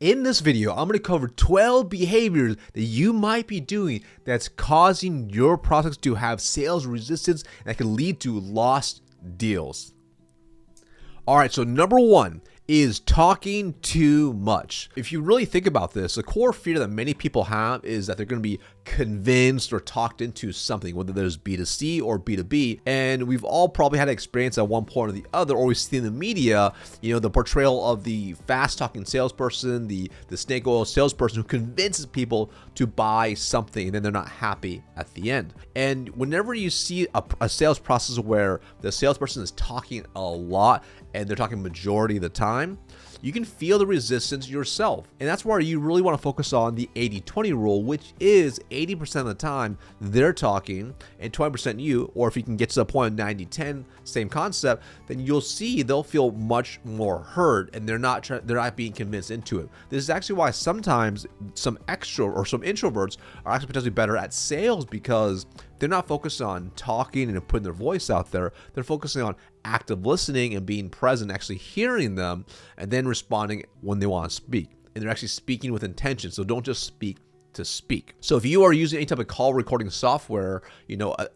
In this video, I'm going to cover 12 behaviors that you might be doing that's causing your prospects to have sales resistance that can lead to lost deals. All right, so number one is talking too much. If you really think about this, the core fear that many people have is that they're going to be convinced or talked into something, whether there's B2C or B2B. And we've all probably had experience at one point or the other, or we've seen in the media, the portrayal of the fast-talking salesperson, the snake oil salesperson who convinces people to buy something and then they're not happy at the end. And whenever you see a sales process where the salesperson is talking a lot and they're talking majority of the time, you can feel the resistance yourself. And that's where you really want to focus on the 80-20 rule, which is 80% of the time they're talking and 20% you, or if you can get to the point of 90-10, same concept, then you'll see they'll feel much more heard and they're not being convinced into it. This is actually why sometimes some introverts are actually potentially better at sales, because they're not focused on talking and putting their voice out there. They're focusing on active listening and being present, actually hearing them, and then responding when they want to speak. And they're actually speaking with intention. So don't just speak to speak. So if you are using any type of call recording software,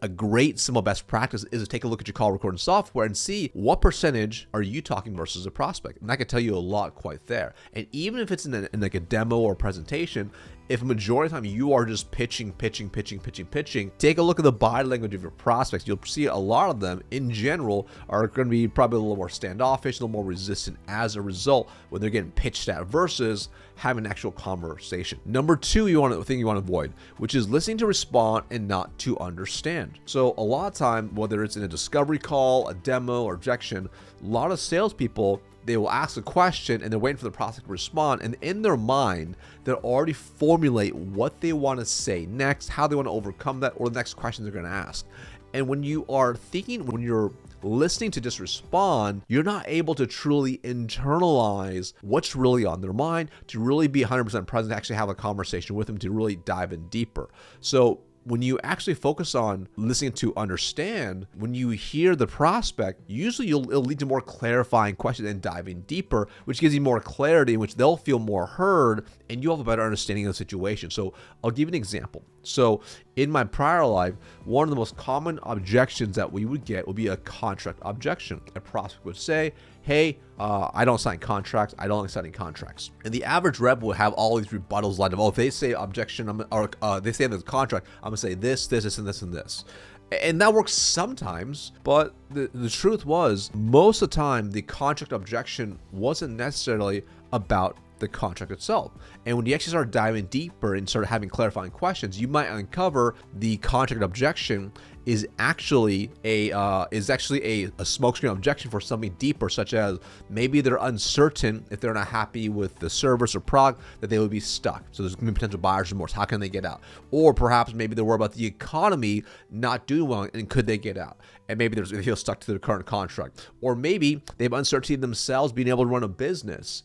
a great simple best practice is to take a look at your call recording software and see what percentage are you talking versus a prospect. And I can tell you a lot quite there. And even if it's in like a demo or a presentation, if a majority of the time you are just pitching, take a look at the body language of your prospects. You'll see a lot of them in general are going to be probably a little more standoffish, a little more resistant as a result when they're getting pitched at versus having an actual conversation. Number two, you want to avoid, which is listening to respond and not to understand. So a lot of time, whether it's in a discovery call, a demo, or objection, a lot of salespeople, they will ask a question and they're waiting for the prospect to respond. And in their mind, they'll already formulate what they want to say next, how they want to overcome that, or the next question they're going to ask. And when you're listening to just respond, you're not able to truly internalize what's really on their mind, to really be 100% present, to actually have a conversation with them, to really dive in deeper. So when you actually focus on listening to understand, when you hear the prospect, usually it'll lead to more clarifying questions and diving deeper, which gives you more clarity in which they'll feel more heard and you'll have a better understanding of the situation. So I'll give you an example. So in my prior life, one of the most common objections that we would get would be a contract objection. A prospect would say, hey, I don't sign contracts. I don't like signing contracts. And the average rep will have all these rebuttals lined up. Oh, if they say objection, or they say there's a contract, I'm going to say this, and this, and this. And that works sometimes, but the truth was, most of the time, the contract objection wasn't necessarily about the contract itself. And when you actually start diving deeper and start having clarifying questions, you might uncover the contract objection is actually a smokescreen objection for something deeper, such as maybe they're uncertain if they're not happy with the service or product that they would be stuck. So there's going to be potential buyer's remorse. How can they get out? Or perhaps maybe they're worried about the economy not doing well and could they get out? And maybe they feel stuck to their current contract. Or maybe they have uncertainty in themselves being able to run a business,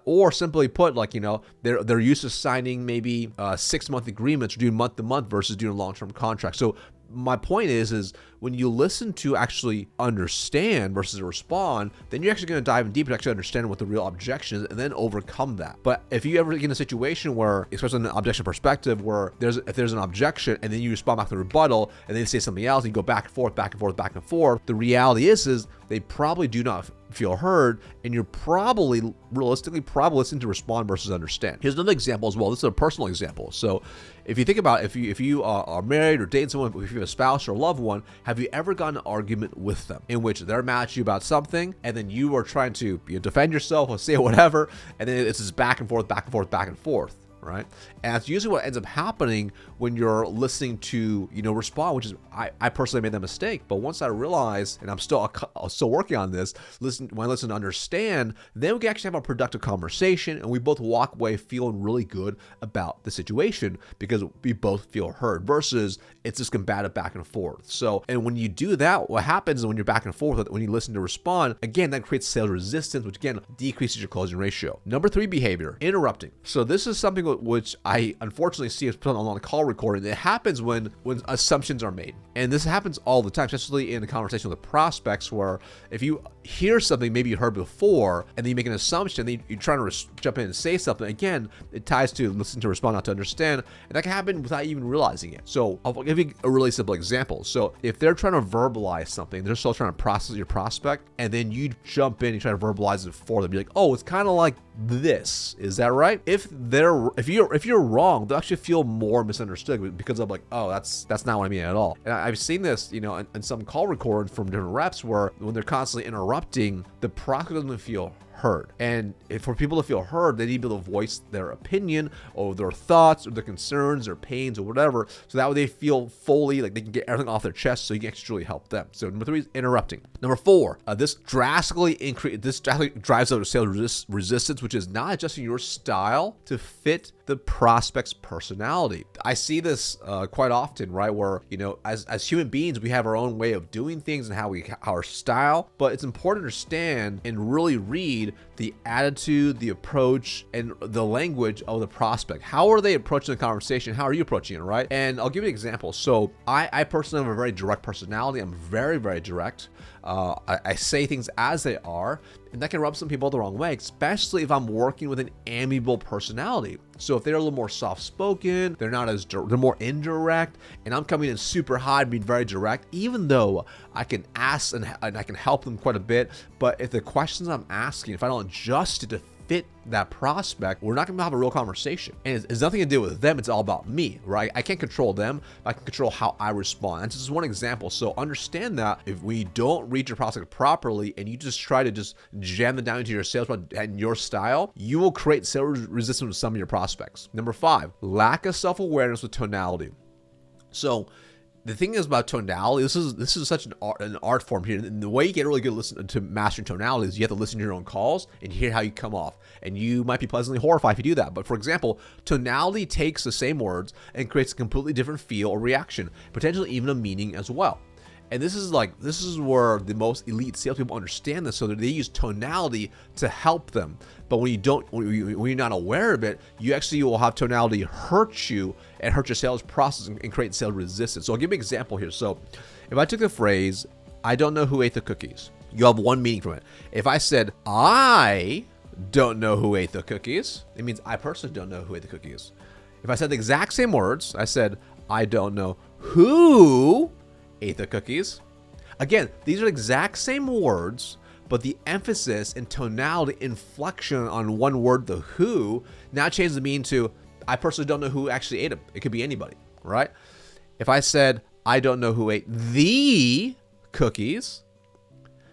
or simply put, they're used to signing maybe 6-month agreements or doing month to month versus doing long-term contracts. So my point is when you listen to actually understand versus respond, then you're actually going to dive in deep and actually understand what the real objection is and then overcome that. But if you ever get in a situation where, especially in an objection perspective, where if there's an objection and then you respond back to the rebuttal and then they say something else and you go back and forth, the reality is they probably do not feel heard, and you're realistically listening to respond versus understand. Here's another example as well. This is a personal example. So if you think about if you are married or dating someone, if you have a spouse or a loved one, have you ever gotten an argument with them in which they're mad at you about something and then you are trying to defend yourself or say whatever, and then it's just back and forth, right? And that's usually what ends up happening when you're listening to, respond, which is, I personally made that mistake. But once I realized, and I'm still working on this, when I listen to understand, then we can actually have a productive conversation and we both walk away feeling really good about the situation because we both feel heard versus it's just combative back and forth. So, and when you do that, what happens is when you're back and forth, when you listen to respond, again, that creates sales resistance, which again decreases your closing ratio. Number 3 behavior, interrupting. So this is something which I unfortunately see is put on a call recording. It happens when assumptions are made. And this happens all the time, especially in a conversation with prospects, where if you hear something maybe you heard before and then you make an assumption, then you're trying to jump in and say something. Again, it ties to listen to respond, not to understand. And that can happen without even realizing it. So I'll give you a really simple example. So if they're trying to verbalize something, they're still trying to process your prospect, and then you jump in and try to verbalize it for them. You're like, oh, it's kind of like this. Is that right? If you're wrong, they'll actually feel more misunderstood because I'm like, oh, that's not what I mean at all. And I've seen this, in some call recordings from different reps where when they're constantly interrupting, the prospect doesn't feel heard. And for people to feel heard, they need to be able to voice their opinion or their thoughts or their concerns or pains or whatever, so that way they feel fully like they can get everything off their chest, so you can actually help them. So number 3 is interrupting. Number 4, this drastically drives out sales resistance, which is not adjusting your style to fit the prospect's personality. I see this quite often, right? Where, as human beings, we have our own way of doing things and our style, but it's important to understand and really read the attitude, the approach, and the language of the prospect. How are they approaching the conversation? How are you approaching it, right? And I'll give you an example. So I personally have a very direct personality. I'm very, very direct. I say things as they are, and that can rub some people the wrong way, especially if I'm working with an amiable personality. So if they're a little more soft-spoken, they're more indirect, and I'm coming in super hard, being very direct, even though I can ask and I can help them quite a bit. But if the questions I'm asking, if I don't adjust it to fit that prospect, we're not going to have a real conversation. And it's nothing to do with them. It's all about me, right? I can't control them, but I can control how I respond. And this is one example. So understand that if we don't read your prospect properly and you just try to jam them down into your sales and your style, you will create sales resistance with some of your prospects. Number 5, lack of self-awareness with tonality. So the thing is about tonality, this is such an art form here. And the way you get really good to mastering tonality is you have to listen to your own calls and hear how you come off. And you might be pleasantly horrified if you do that. But for example, tonality takes the same words and creates a completely different feel or reaction, potentially even a meaning as well. And this is where the most elite salespeople understand this, so that they use tonality to help them. But when you're not aware of it, you actually will have tonality hurt you and hurt your sales process and create sales resistance. So I'll give you an example here. So if I took the phrase, I don't know who ate the cookies, you'll have one meaning from it. If I said, I don't know who ate the cookies, it means I personally don't know who ate the cookies. If I said the exact same words, I said, I don't know who ate the cookies. Again, these are the exact same words, but the emphasis and tonality inflection on one word, the who, now changes the meaning to I personally don't know who actually ate them. It could be anybody, right? If I said I don't know who ate the cookies,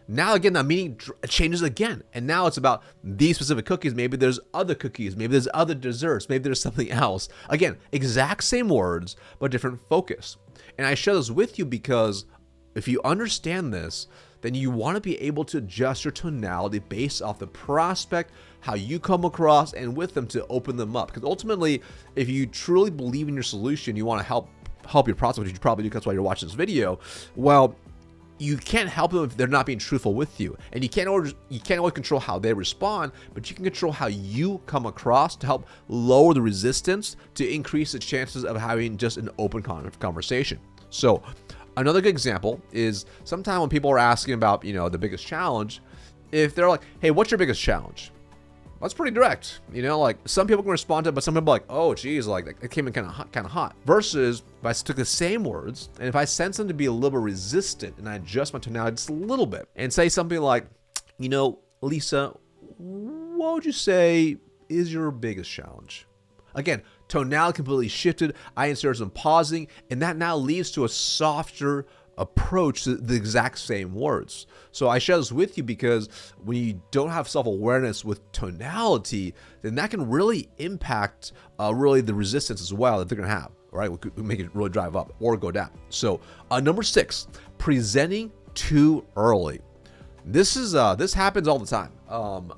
now again that meaning changes again, and now it's about these specific cookies. Maybe there's other cookies, maybe there's other desserts, maybe there's something else. Again, exact same words but different focus. And I share this with you because if you understand this, then you want to be able to adjust your tonality based off the prospect, how you come across, and with them to open them up. Because ultimately, if you truly believe in your solution, you want to help your prospect, which you probably do, that's why you're watching this video. Well, you can't help them if they're not being truthful with you. And you can't always control how they respond, but you can control how you come across to help lower the resistance, to increase the chances of having just an open conversation. So another good example is sometimes when people are asking about, the biggest challenge, if they're like, hey, what's your biggest challenge? That's pretty direct. Like some people can respond to it, but some people are like, oh, geez, like it came in kind of hot. Versus if I took the same words and if I sense them to be a little bit resistant and I adjust my tonality just a little bit and say something like, Lisa, what would you say is your biggest challenge? Again, tonality completely shifted. I inserted some pausing, and that now leads to a softer approach to the exact same words. So I share this with you because when you don't have self-awareness with tonality, then that can really impact really the resistance as well that they're going to have, right? We could make it really drive up or go down. So number 6, presenting too early. This happens all the time.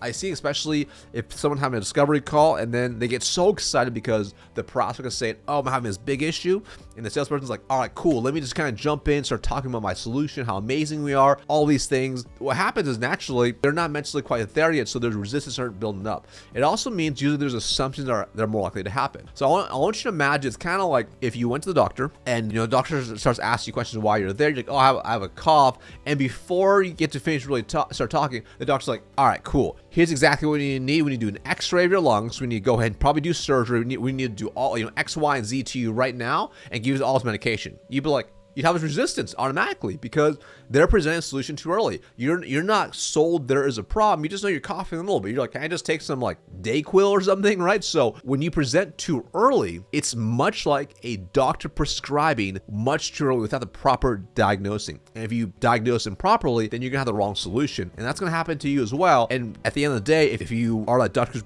I see, especially if someone having a discovery call and then they get so excited because the prospect is saying, oh, I'm having this big issue. And the salesperson's like, all right, cool. Let me just kind of jump in, start talking about my solution, how amazing we are, all these things. What happens is naturally, they're not mentally quite there yet, so there's resistance aren't building up. It also means usually there's assumptions that are more likely to happen. So I want you to imagine it's kind of like if you went to the doctor and, the doctor starts asking you questions why you're there. You're like, oh, I have a cough. And before you get to finish really start talking, the doctor's like, all right, cool. Here's exactly what we need. We need to do an x-ray of your lungs. We need to go ahead and probably do surgery. We need to do all, X, Y, and Z to you right now and give you all this medication. You'd be like, you'd have this resistance automatically because they're presenting a solution too early. You're not sold there is a problem. You just know you're coughing a little bit. You're like, can I just take some like Dayquil or something, right? So when you present too early, it's much like a doctor prescribing much too early without the proper diagnosing. And if you diagnose improperly, then you're gonna have the wrong solution. And that's gonna happen to you as well. And at the end of the day, if you are like doctor who's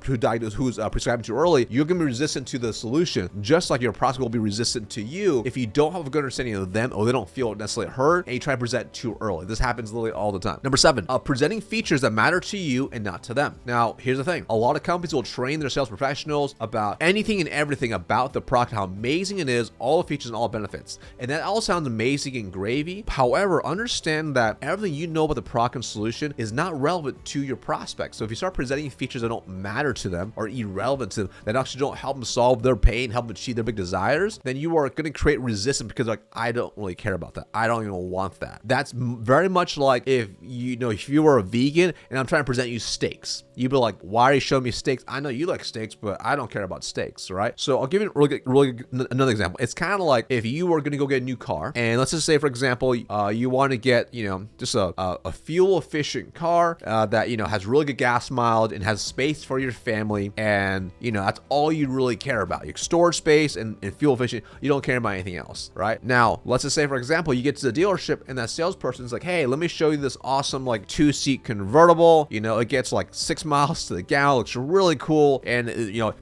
prescribing too early, you're gonna be resistant to the solution, just like your prospect will be resistant to you if you don't have a good understanding of them or they don't feel necessarily heard and you try to present too early. This happens literally all the time. Number 7, presenting features that matter to you and not to them. Now, here's the thing. A lot of companies will train their sales professionals about anything and everything about the product, how amazing it is, all the features and all the benefits. And that all sounds amazing and gravy. However, understand that everything you know about the product and solution is not relevant to your prospect. So if you start presenting features that don't matter to them or irrelevant to them, that actually don't help them solve their pain, help them achieve their big desires, then you are going to create resistance because like, I don't really care about that. I don't even want that. That's very much like if you were a vegan and I'm trying to present you steaks. You'd be like, why are you showing me steaks? I know you like steaks, but I don't care about steaks, right? So I'll give you another example. It's kind of like if you were going to go get a new car, and let's just say, for example, you want to get, just a fuel efficient car that, has really good gas mileage and has space for your family. And, that's all you really care about. Your storage space and fuel efficient. You don't care about anything else, right? Now, let's just say, for example, you get to the dealership and that salesperson's like, hey, let me show you this awesome like 2-seat convertible. It gets like 6 miles to the gallon, looks really cool, and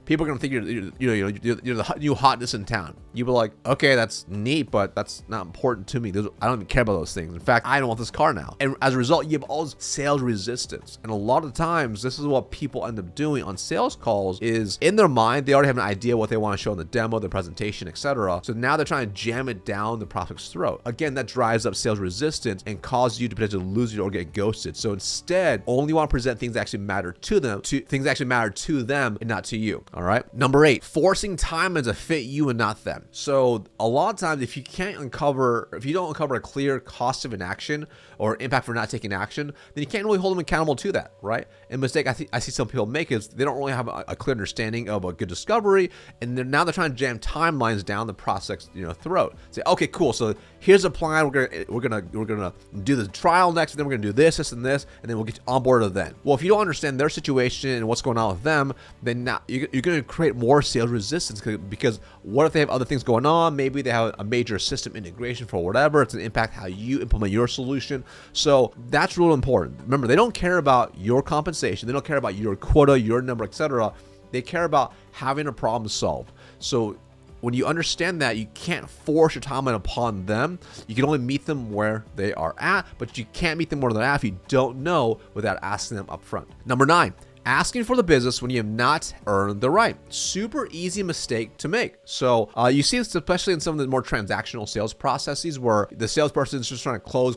people are gonna think you're the new hotness in town. You'd be like, okay, that's neat, but that's not important to me. I don't even care about those things. In fact, I don't want this car now. And as a result, you have all this sales resistance. And a lot of times, this is what people end up doing on sales calls is in their mind, they already have an idea what they want to show in the demo, the presentation, etc. So now they're trying to jam it down the prospect's throat. Again, that drives up sales resistance and causes you to potentially lose it or get ghosted. So instead, only want to present things that actually matter to them, and not to you. All right. Number 8, forcing timelines to fit you and not them. So a lot of times, if you don't uncover a clear cost of inaction or impact for not taking action, then you can't really hold them accountable to that, right? And mistake I see some people make is they don't really have a clear understanding of a good discovery, and now they're trying to jam timelines down the prospect's throat. Say, okay, cool. So here's a plan. We're gonna do the trial next, and then we're gonna do this, and this, and then we'll get you on board then. Well, if you don't understand their situation and what's going on with them, then now you're gonna create more sales resistance because what if they have other things going on? Maybe they have a major system integration for whatever. It's going to impact how you implement your solution. So that's really important. Remember, they don't care about your compensation. They don't care about your quota, your number, etc. They care about having a problem solved. So when you understand that, you can't force your timeline upon them. You can only meet them where they are at, but you can't meet them where they're at if you don't know without asking them up front. Number 9, asking for the business when you have not earned the right. Super easy mistake to make. So you see this especially in some of the more transactional sales processes where the salesperson is just trying to close,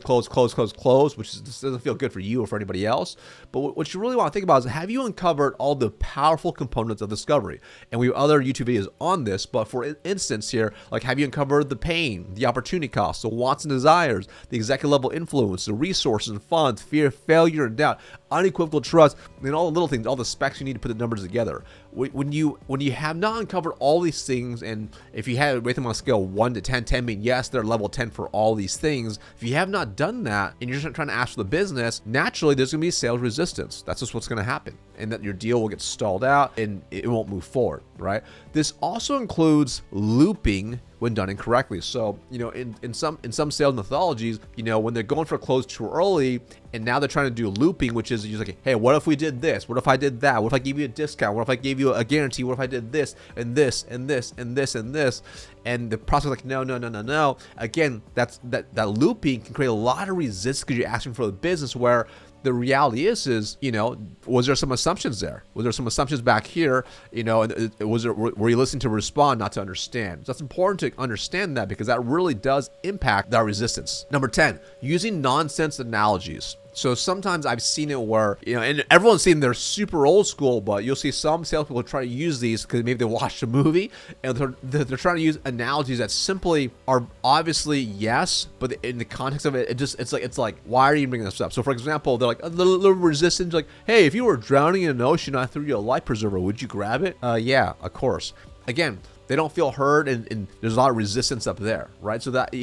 which doesn't feel good for you or for anybody else. But what you really want to think about is, have you uncovered all the powerful components of discovery? And we have other YouTube videos on this, but for instance here, like, have you uncovered the pain, the opportunity cost, the wants and desires, the executive level influence, the resources and funds, fear, failure, and doubt, unequivocal trust, and all the little things, all the specs you need to put the numbers together. When you have not uncovered all these things, and if you had rate them on a scale 1 to 10, 10 being yes, they're level 10 for all these things. If you have not done that and you're just trying to ask for the business, naturally there's going to be sales resistance. That's just what's going to happen, and that your deal will get stalled out and it won't move forward, right? This also includes looping when done incorrectly. So, in some sales methodologies, when they're going for a close too early, and now they're trying to do looping, which is just like, hey, what if we did this? What if I did that? What if I gave you a discount? What if I gave you a guarantee? What if I did this and this and this and this and this? And the prospect's like, no. Again, that looping can create a lot of resistance because you're asking for the business where the reality is, you know, was there some assumptions there? Was there some assumptions back here? You know, and were you listening to respond, not to understand? So that's important to understand that, because that really does impact that resistance. Number 10, using nonsense analogies. So sometimes I've seen it where, you know, and everyone's seen they're super old school, but you'll see some salespeople try to use these because maybe they watched a movie and they're trying to use analogies that simply are obviously yes, but in the context of it, it's like, why are you bringing this up? So for example, they're like a little resistance, like, hey, if you were drowning in an ocean, I threw you a life preserver, would you grab it? Yeah, of course. Again, they don't feel heard, and there's a lot of resistance up there, right? So that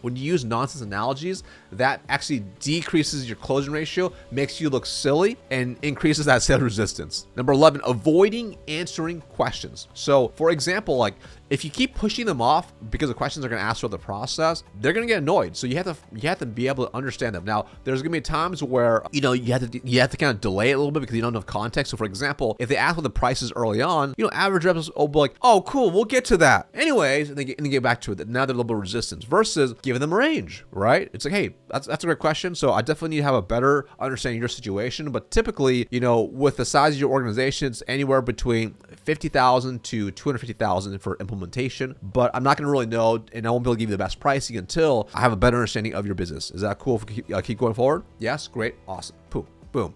when you use nonsense analogies, that actually decreases your closing ratio, makes you look silly, and increases that sales resistance. Number 11, avoiding answering questions. So for example, like if you keep pushing them off because the questions are going to ask throughout the process, they're going to get annoyed. So you have to be able to understand them. Now, there's going to be times where, you know, you have to kind of delay it a little bit because you don't have context. So for example, if they ask what the price is early on, you know, average reps will be like, oh, cool, we'll get to that. Anyways, and they get back to it. Now they're a little bit of resistance versus giving them a range, right? It's like, hey, that's a great question. So I definitely need to have a better understanding of your situation. But typically, you know, with the size of your organization, it's anywhere between 50,000 to 250,000 for implementation, but I'm not going to really know, and I won't be able to give you the best pricing until I have a better understanding of your business. Is that cool if we keep going forward? Yes, great, awesome, boom, boom,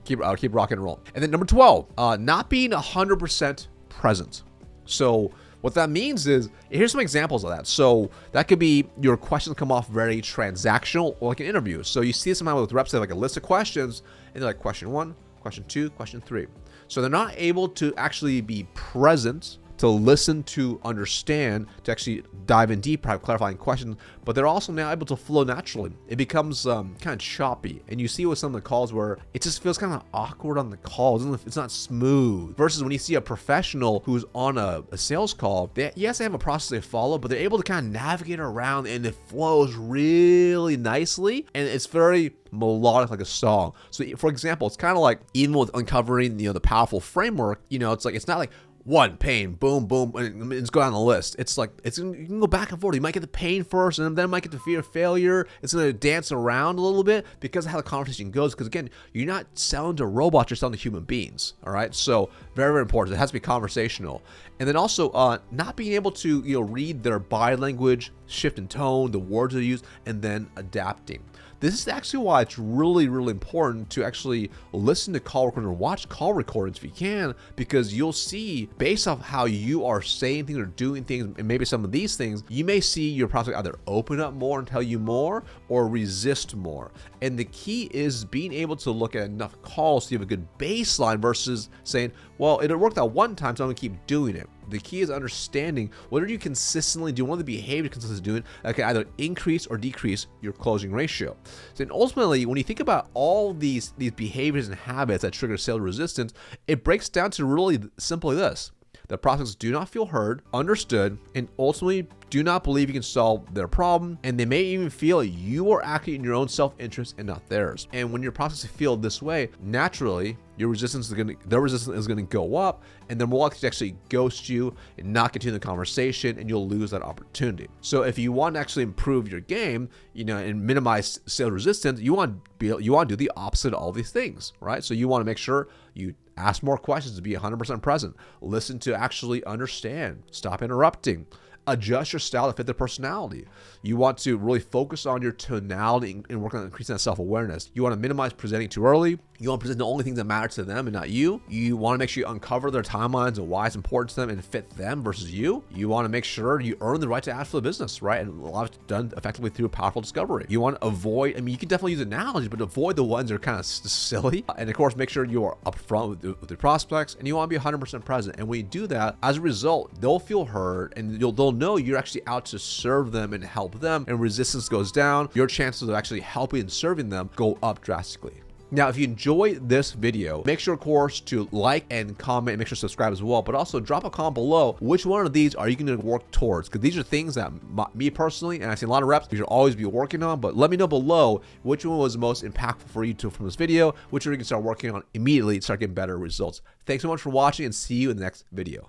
keep rocking and rolling. And then number 12, not being 100% present. So what that means is, here's some examples of that. So that could be your questions come off very transactional, or like an interview. So you see sometimes with reps, they have like a list of questions, and they're like question 1, question 2, question 3. So they're not able to actually be present, to listen, to understand, to actually dive in deep, have clarifying questions, but they're also now able to flow naturally. It becomes kind of choppy, and you see with some of the calls where it just feels kind of awkward on the call. It's not smooth. Versus when you see a professional who's on a sales call, yes, they have a process they follow, but they're able to kind of navigate around, and it flows really nicely, and it's very melodic, like a song. So for example, it's kind of like, even with uncovering, you know, the powerful framework, you know, it's not like one pain, boom, boom, and it's going down the list. It's like, you can go back and forth. You might get the pain first, and then might get the fear of failure. It's going to dance around a little bit because of how the conversation goes. Because again, you're not selling to robots, you're selling to human beings. All right. So very, very important. It has to be conversational. And then also not being able to, you know, read their body language, shift in tone, the words they use, and then adapting. This is actually why it's really, really important to actually listen to call recordings or watch call recordings if you can, because you'll see, based off how you are saying things or doing things, and maybe some of these things, you may see your prospect either open up more and tell you more, or resist more. And the key is being able to look at enough calls so you have a good baseline versus saying, well, it worked out one time, so I'm gonna keep doing it. The key is understanding what are you consistently doing, what are the behaviors you're consistently doing that can either increase or decrease your closing ratio. So ultimately, when you think about all these behaviors and habits that trigger sales resistance, it breaks down to really simply this: that prospects do not feel heard, understood, and ultimately do not believe you can solve their problem, and they may even feel you are acting in your own self-interest and not theirs. And when your prospects feel this way, naturally, their resistance is gonna go up, and they're more likely to actually ghost you and not continue the conversation, and you'll lose that opportunity. So if you want to actually improve your game, you know, and minimize sales resistance, you want to do the opposite of all these things, right? So you want to make sure you ask more questions to be 100% present, listen to actually understand, stop interrupting, adjust your style to fit their personality. You want to really focus on your tonality and work on increasing that self-awareness. You want to minimize presenting too early. You want to present the only things that matter to them and not you. You want to make sure you uncover their timelines and why it's important to them and fit them versus you. You want to make sure you earn the right to ask for the business, right? And a lot of it's done effectively through powerful discovery. You want to avoid, you can definitely use analogies, but avoid the ones that are kind of silly. And of course, make sure you are upfront with the prospects, and you want to be 100% present. And when you do that, as a result, they'll feel heard, and they'll know you're actually out to serve them and help them, and resistance goes down. Your chances of actually helping and serving them go up drastically. Now, if you enjoyed this video, make sure, of course, to like and comment, and make sure to subscribe as well. But also drop a comment below. Which one of these are you going to work towards? Because these are things that me personally, and I've seen a lot of reps, you should always be working on. But let me know below which one was most impactful for you from this video, which one you can start working on immediately to start getting better results. Thanks so much for watching, and see you in the next video.